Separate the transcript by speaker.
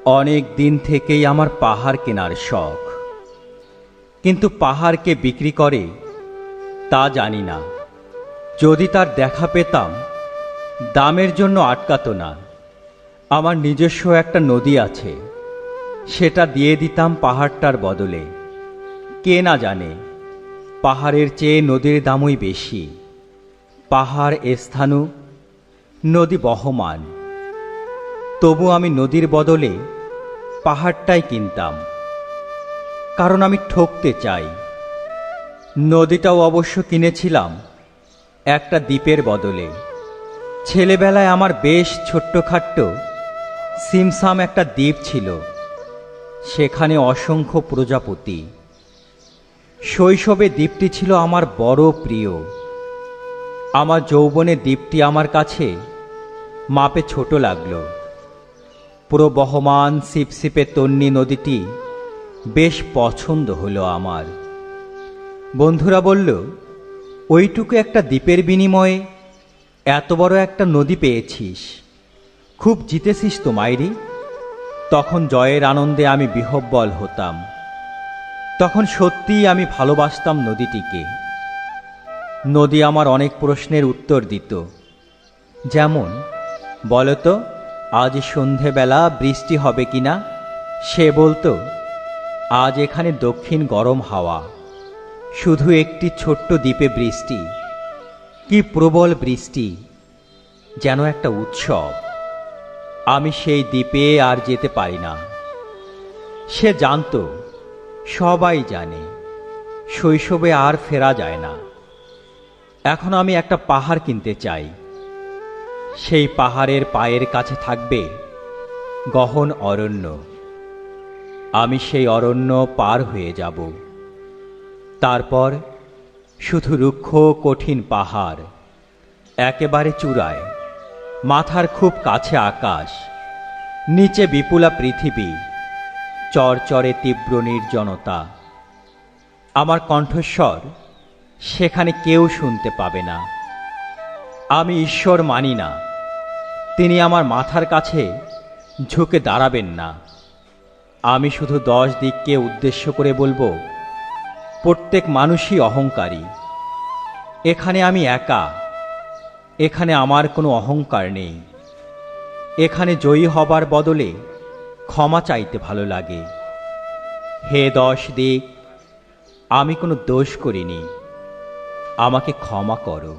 Speaker 1: অনেক দিন থেকেই আমার পাহাড় কেনার শখ, কিন্তু পাহাড় কে বিক্রি করে তা জানি না। যদি তার দেখা পেতাম, দামের জন্য আটকাতো না। আমার নিজস্ব একটা নদী আছে, সেটা দিয়ে দিতাম পাহাড়টার বদলে। কে না জানে পাহাড়ের চেয়ে নদীর দামই বেশি। পাহাড় স্থাণু, নদী বহমান। তবু আমি নদীর বদলে পাহাড়টাই কিনতাম, কারণ আমি ঠকতে চাই। নদীটাও অবশ্য কিনেছিলাম একটা দ্বীপের বদলে। ছেলেবেলায় আমার বেশ ছোট্টখাট্ট সিমসাম একটা দ্বীপ ছিল, সেখানে অসংখ্য প্রজাপতি। শৈশবে দ্বীপটি ছিল আমার বড় প্রিয়। আমার যৌবনে দ্বীপটি আমার কাছে মাপে ছোট লাগল। প্রবহমান সিপসিপে তন্নি নদীটি বেশ পছন্দ হলো আমার। বন্ধুরা বলল, ওইটুকু একটা দ্বীপের বিনিময়ে এত বড় একটা নদী পেয়েছিস, খুব জিতেছিস তো মাইরি। তখন জয়ের আনন্দে আমি বিহ্বল হতাম। তখন সত্যিই আমি ভালোবাসতাম নদীটিকে। নদী আমার অনেক প্রশ্নের উত্তর দিত, যেমন, বলতো আজ সন্ধেবেলা বৃষ্টি হবে কিনা। সে বলতো, আজ এখানে দক্ষিণ গরম হাওয়া, শুধু একটি ছোট্ট দ্বীপে বৃষ্টি, কি প্রবল বৃষ্টি, যেন একটা উৎসব। আমি সেই দ্বীপে আর যেতে পারি না। সে জানতো, সবাই জানে, শৈশবে আর ফেরা যায় না। এখন আমি একটা পাহাড় কিনতে চাই। সেই পাহাড়ের পায়ের কাছে থাকবে গহন অরণ্য। আমি সেই অরণ্য পার হয়ে যাব। তারপর শুধু রুক্ষ কঠিন পাহাড়, একেবারে চূড়ায়, মাথার খুব কাছে আকাশ, নিচে বিপুলা পৃথিবী, চরচরে তীব্র নির্জনতা। আমার কণ্ঠস্বর সেখানে কেউ শুনতে পাবে না। আমি ঈশ্বর মানি না, তিনি আমার মাথার কাছে ঝুঁকে দাঁড়াবেন না। আমি শুধু 10 দিককে উদ্দেশ্য করে বলবো, প্রত্যেক মানুষই অহংকারী। এখানে আমি একা, এখানে আমার কোনো অহংকার নেই। এখানে জয়ী হবার বদলে ক্ষমা চাইতে ভালো লাগে। হে 10 দিক, আমি কোনো দোষ করিনি, আমাকে ক্ষমা করো।